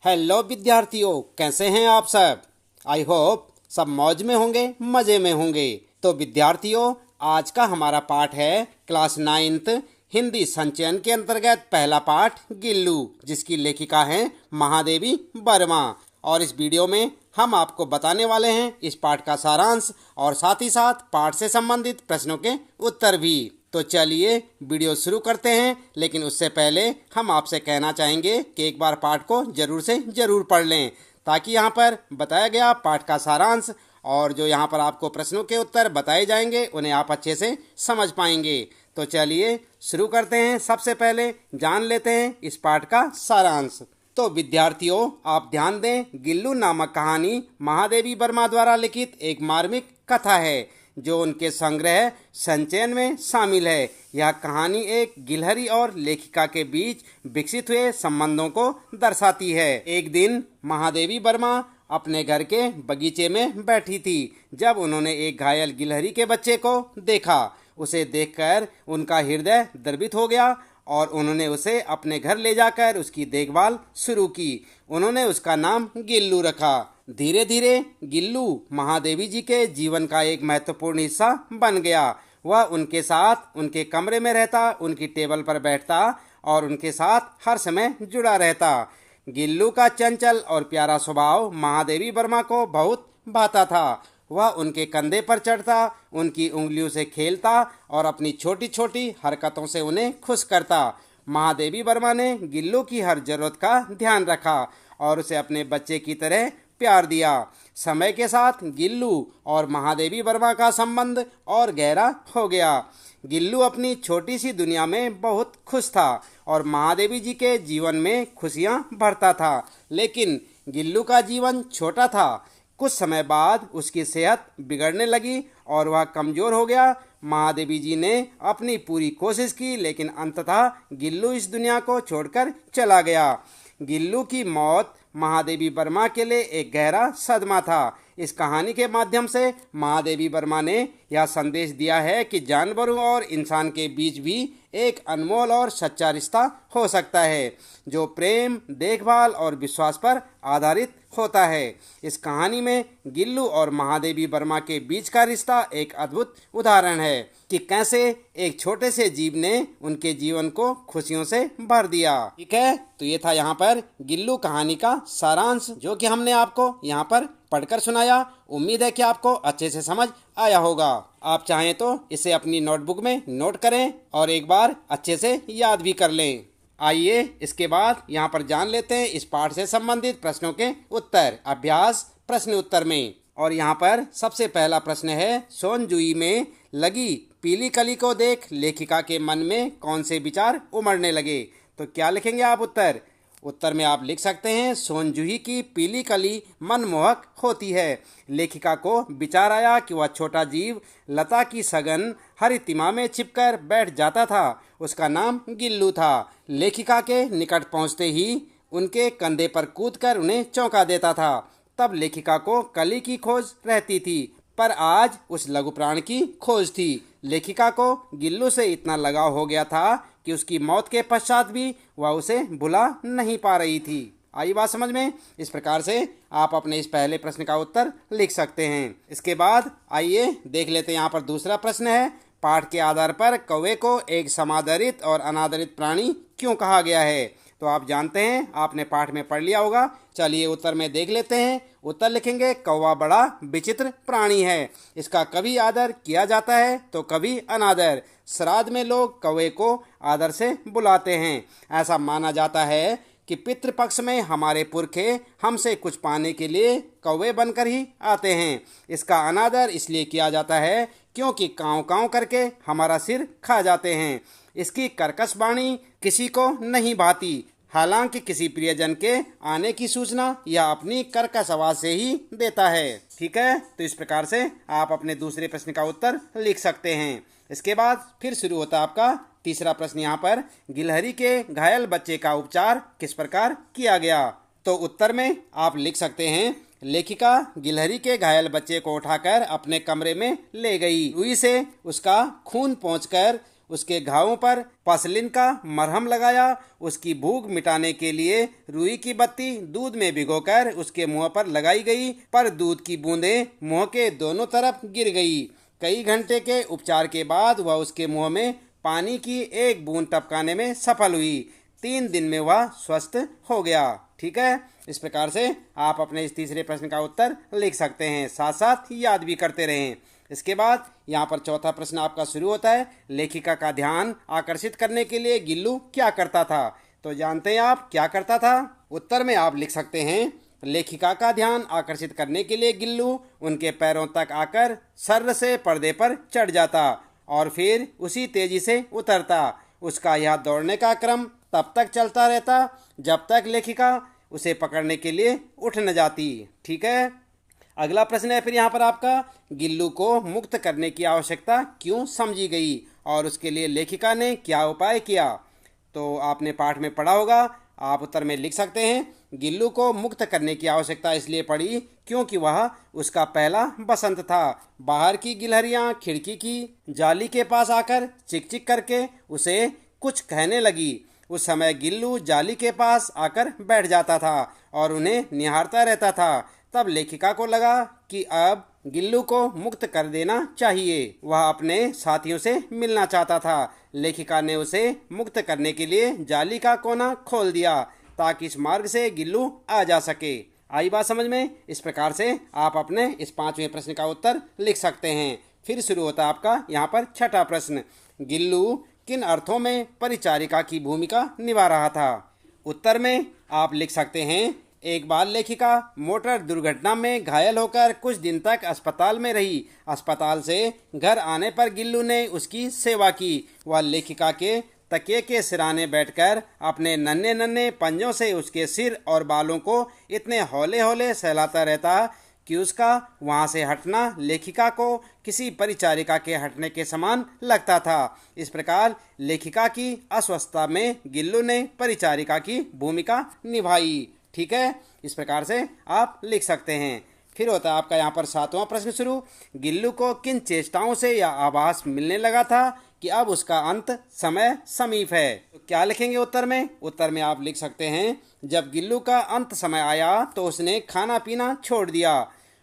Hello विद्यार्थियों, कैसे हैं आप सब। आई होप सब मौज में होंगे, मज़े में होंगे। तो विद्यार्थियों, आज का हमारा पाठ है क्लास 9th हिंदी संचयन के अंतर्गत पहला पाठ गिल्लू, जिसकी लेखिका हैं महादेवी वर्मा। और इस वीडियो में हम आपको बताने वाले हैं इस पाठ का सारांश और साथ ही साथ पाठ से संबंधित प्रश्नों के उत्तर भी। तो चलिए वीडियो शुरू करते हैं, लेकिन उससे पहले हम आपसे कहना चाहेंगे कि एक बार पाठ को जरूर से जरूर पढ़ लें, ताकि यहाँ पर बताया गया पाठ का सारांश और जो यहाँ पर आपको प्रश्नों के उत्तर बताए जाएंगे उन्हें आप अच्छे से समझ पाएंगे। तो चलिए शुरू करते हैं। सबसे पहले जान लेते हैं इस पाठ का सारांश। तो विद्यार्थियों, आप ध्यान दें, गिल्लू नामक कहानी महादेवी वर्मा द्वारा लिखित एक मार्मिक कथा है जो उनके संग्रह संचयन में शामिल है। यह कहानी एक गिलहरी और लेखिका के बीच विकसित हुए संबंधों को दर्शाती है। एक दिन महादेवी वर्मा अपने घर के बगीचे में बैठी थी जब उन्होंने एक घायल गिलहरी के बच्चे को देखा। उसे देखकर उनका हृदय द्रवित हो गया और उन्होंने उसे अपने घर ले जाकर उसकी देखभाल शुरू की। उन्होंने उसका नाम गिल्लू रखा। धीरे धीरे गिल्लू महादेवी जी के जीवन का एक महत्वपूर्ण हिस्सा बन गया। वह उनके साथ उनके कमरे में रहता, उनकी टेबल पर बैठता और उनके साथ हर समय जुड़ा रहता। गिल्लू का चंचल और प्यारा स्वभाव महादेवी वर्मा को बहुत भाता था। वह उनके कंधे पर चढ़ता, उनकी उंगलियों से खेलता और अपनी छोटी छोटी हरकतों से उन्हें खुश करता। महादेवी वर्मा ने गिल्लू की हर जरूरत का ध्यान रखा और उसे अपने बच्चे की तरह प्यार दिया। समय के साथ गिल्लू और महादेवी वर्मा का संबंध और गहरा हो गया। गिल्लू अपनी छोटी सी दुनिया में बहुत खुश था और महादेवी जी के जीवन में खुशियां भरता था। लेकिन गिल्लू का जीवन छोटा था। कुछ समय बाद उसकी सेहत बिगड़ने लगी और वह कमज़ोर हो गया। महादेवी जी ने अपनी पूरी कोशिश की, लेकिन अंततः गिल्लू इस दुनिया को छोड़कर चला गया। गिल्लू की मौत महादेवी वर्मा के लिए एक गहरा सदमा था। इस कहानी के माध्यम से महादेवी वर्मा ने यह संदेश दिया है कि जानवरों और इंसान के बीच भी एक अनमोल और सच्चा रिश्ता हो सकता है जो प्रेम, देखभाल और विश्वास पर आधारित होता है। इस कहानी में गिल्लू और महादेवी वर्मा के बीच का रिश्ता एक अद्भुत उदाहरण है कि कैसे एक छोटे से जीव ने उनके जीवन को खुशियों से भर दिया। ठीक है, तो ये था यहाँ पर गिल्लू कहानी का सारांश जो कि हमने आपको यहाँ पर पढ़कर सुनाया। उम्मीद है कि आपको अच्छे से समझ आया होगा। आप चाहें तो इसे अपनी नोटबुक में नोट करें और एक बार अच्छे से याद भी कर लें। आइए इसके बाद यहाँ पर जान लेते हैं इस पाठ से संबंधित प्रश्नों के उत्तर अभ्यास प्रश्न उत्तर में। और यहाँ पर सबसे पहला प्रश्न है, सोनजुई में लगी पीली कली को देख लेखिका के मन में कौन से विचार उमड़ने लगे। तो क्या लिखेंगे आप उत्तर। उत्तर में आप लिख सकते हैं, सोनजूही की पीली कली मनमोहक होती है। लेखिका को विचार आया कि वह छोटा जीव लता की सघन हरी तिमा में छिपकर बैठ जाता था। उसका नाम गिल्लू था। लेखिका के निकट पहुंचते ही उनके कंधे पर कूदकर उन्हें चौंका देता था। तब लेखिका को कली की खोज रहती थी, पर आज उस लघु प्राण की खोज थी। लेखिका को गिल्लू से इतना लगाव हो गया था कि उसकी मौत के पश्चात भी वह उसे भुला नहीं पा रही थी। आई बात समझ में। इस प्रकार से आप अपने इस पहले प्रश्न का उत्तर लिख सकते हैं। इसके बाद आइए देख लेते हैं। यहाँ पर दूसरा प्रश्न है, पाठ के आधार पर कौवे को एक समादरित और अनादरित प्राणी क्यों कहा गया है। तो आप जानते हैं, आपने पाठ में पढ़ लिया होगा। चलिए उत्तर में देख लेते हैं। उत्तर लिखेंगे, कौवा बड़ा विचित्र प्राणी है। इसका कभी आदर किया जाता है तो कभी अनादर। श्राद्ध में लोग कौवे को आदर से बुलाते हैं। ऐसा माना जाता है कि पितृपक्ष में हमारे पुरखे हमसे कुछ पाने के लिए कौवे बनकर ही आते हैं। इसका अनादर इसलिए किया जाता है क्योंकि काँव काँव करके हमारा सिर खा जाते हैं। इसकी कर्कश वाणी किसी को नहीं भाती, हालांकि किसी प्रियजन के आने की सूचना यह अपनी कर्कश आवाज से ही देता है। ठीक है, तो इस प्रकार से आप अपने दूसरे प्रश्न का उत्तर लिख सकते हैं। इसके बाद फिर शुरू होता है आपका तीसरा प्रश्न। यहाँ पर गिलहरी के घायल बच्चे का उपचार किस प्रकार किया गया। तो उत्तर में आप लिख सकते हैं, लेखिका गिलहरी के घायल बच्चे को उठाकर अपने कमरे में ले गई। रुई से उसका खून पोंछकर उसके घावों पर पसलिन का मरहम लगाया। उसकी भूख मिटाने के लिए रुई की बत्ती दूध में भिगोकर उसके मुंह पर लगाई गई, पर दूध की बूंदें मुंह के दोनों तरफ गिर गई। कई घंटे के उपचार के बाद वह उसके मुंह में पानी की एक बूंद टपकाने में सफल हुई। 3 दिन में वह स्वस्थ हो गया। ठीक है, इस प्रकार से आप अपने इस तीसरे प्रश्न का उत्तर लिख सकते हैं, साथ साथ याद भी करते रहें। इसके बाद यहाँ पर चौथा प्रश्न आपका शुरू होता है, लेखिका का ध्यान आकर्षित करने के लिए गिल्लू क्या करता था? तो जानते हैं आप क्या करता था? उत्तर में आप लिख सकते हैं, लेखिका का ध्यान आकर्षित करने के लिए गिल्लू उनके पैरों तक आकर सर्र से पर्दे पर चढ़ जाता और फिर उसी तेजी से उतरता। उसका यह दौड़ने का क्रम तब तक चलता रहता जब तक लेखिका उसे पकड़ने के लिए उठ न जाती। ठीक है, अगला प्रश्न है फिर यहाँ पर आपका, गिल्लू को मुक्त करने की आवश्यकता क्यों समझी गई और उसके लिए लेखिका ने क्या उपाय किया? तो आपने पाठ में पढ़ा होगा, आप उत्तर में लिख सकते हैं, गिल्लू को मुक्त करने की आवश्यकता इसलिए पड़ी क्योंकि वह उसका पहला बसंत था। बाहर की गिलहरियां खिड़की की जाली के पास आकर चिक चिक करके उसे कुछ कहने लगी। उस समय गिल्लू जाली के पास आकर बैठ जाता था और उन्हें निहारता रहता था। तब लेखिका को लगा कि अब गिल्लू को मुक्त कर देना चाहिए। वह अपने साथियों से मिलना चाहता था। लेखिका ने उसे मुक्त करने के लिए जाली का कोना खोल दिया ताकि इस मार्ग से गिल्लू आ जा सके। आई बात समझ में? इस प्रकार से आप अपने इस 5वें प्रश्न का उत्तर लिख सकते हैं। फिर शुरू होता है आपका यहाँ पर छठा प्रश्न, गिल्लू किन अर्थों में परिचारिका की भूमिका निभा रहा था? उत्तर में आप लिख सकते हैं, एक बार लेखिका मोटर दुर्घटना में घायल होकर कुछ दिन तक अस्पताल में रही। अस्पताल से घर आने पर गिल्लू ने उसकी सेवा की। वह लेखिका के तकिए के सिराने बैठकर अपने नन्हे नन्हे पंजों से उसके सिर और बालों को इतने हौले हौले सहलाता रहता कि उसका वहां से हटना लेखिका को किसी परिचारिका के हटने के समान लगता था। इस प्रकार लेखिका की अस्वस्थता में गिल्लू ने परिचारिका की भूमिका निभाई। ठीक है, इस प्रकार से आप लिख सकते हैं। फिर होता है आपका यहाँ पर 7वां प्रश्न शुरू, गिल्लू को किन चेष्टाओं से यह आभास मिलने लगा था कि अब उसका अंत समय समीप है? तो क्या लिखेंगे उत्तर में? उत्तर में आप लिख सकते हैं, जब गिल्लू का अंत समय आया तो उसने खाना पीना छोड़ दिया।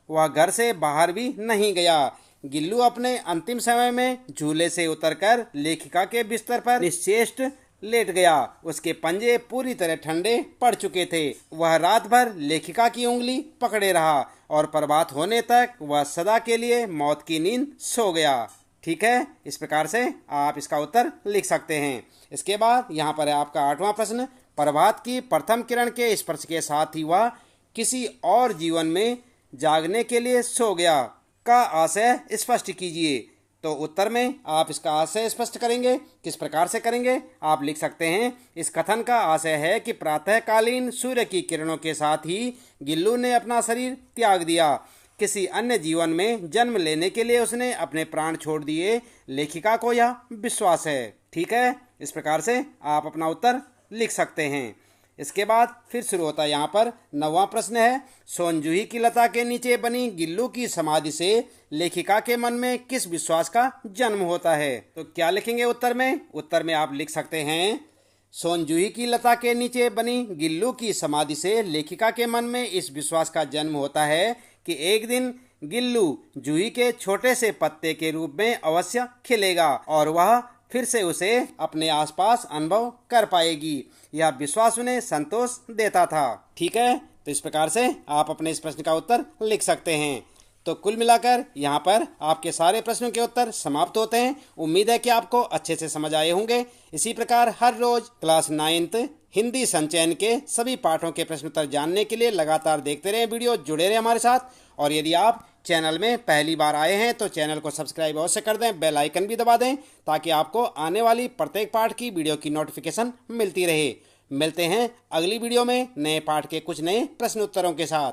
वह घर से बाहर भी नहीं गया। गिल्लू अपने अंतिम समय में झूले से उतरकर लेखिका के बिस्तर पर निश्चेष्ट लेट गया। उसके पंजे पूरी तरह ठंडे पड़ चुके थे। वह रात भर लेखिका की उंगली पकड़े रहा और प्रभात होने तक वह सदा के लिए मौत की नींद सो गया। ठीक है, इस प्रकार से आप इसका उत्तर लिख सकते हैं। इसके बाद यहाँ पर है आपका 8वां प्रश्न, प्रभात की प्रथम किरण के स्पर्श के साथ ही वह किसी और जीवन में जागने के लिए सो गया का आशय स्पष्ट कीजिए। तो उत्तर में आप इसका आशय स्पष्ट करेंगे। किस प्रकार से करेंगे? आप लिख सकते हैं, इस कथन का आशय है कि प्रातःकालीन सूर्य की किरणों के साथ ही गिल्लू ने अपना शरीर त्याग दिया। किसी अन्य जीवन में जन्म लेने के लिए उसने अपने प्राण छोड़ दिए। लेखिका को यह विश्वास है। ठीक है, इस प्रकार से आप अपना उत्तर लिख सकते हैं। इसके बाद फिर शुरू होता है यहाँ पर 9वां प्रश्न है, सोनजूही की लता के नीचे बनी गिल्लू की समाधि से लेखिका के मन में किस विश्वास का जन्म होता है? तो क्या लिखेंगे उत्तर में? उत्तर में आप लिख सकते हैं, सोनजूही की लता के नीचे बनी गिल्लू की समाधि से लेखिका के मन में इस विश्वास का जन्म होता है कि एक दिन गिल्लू जूही के छोटे से पत्ते के रूप में अवश्य खिलेगा और वह फिर से उसे अपने आसपास अनुभव कर पाएगी। यह विश्वास उन्हें संतोष देता था। ठीक है, तो इस प्रकार से आप अपने इस प्रश्न का उत्तर लिख सकते हैं। तो कुल मिलाकर यहाँ पर आपके सारे प्रश्नों के उत्तर समाप्त होते हैं। उम्मीद है कि आपको अच्छे से समझ आए होंगे। इसी प्रकार हर रोज क्लास 9th हिंदी संचयन के सभी पाठों के प्रश्न उत्तर जानने के लिए लगातार देखते रहें वीडियो, जुड़े रहें हमारे साथ। और यदि आप चैनल में पहली बार आए हैं तो चैनल को सब्सक्राइब अवश्य कर दें, बेल आइकन भी दबा दें ताकि आपको आने वाली प्रत्येक पाठ की वीडियो की नोटिफिकेशन मिलती रहे। मिलते हैं अगली वीडियो में नए पाठ के कुछ नए प्रश्न उत्तरों के साथ।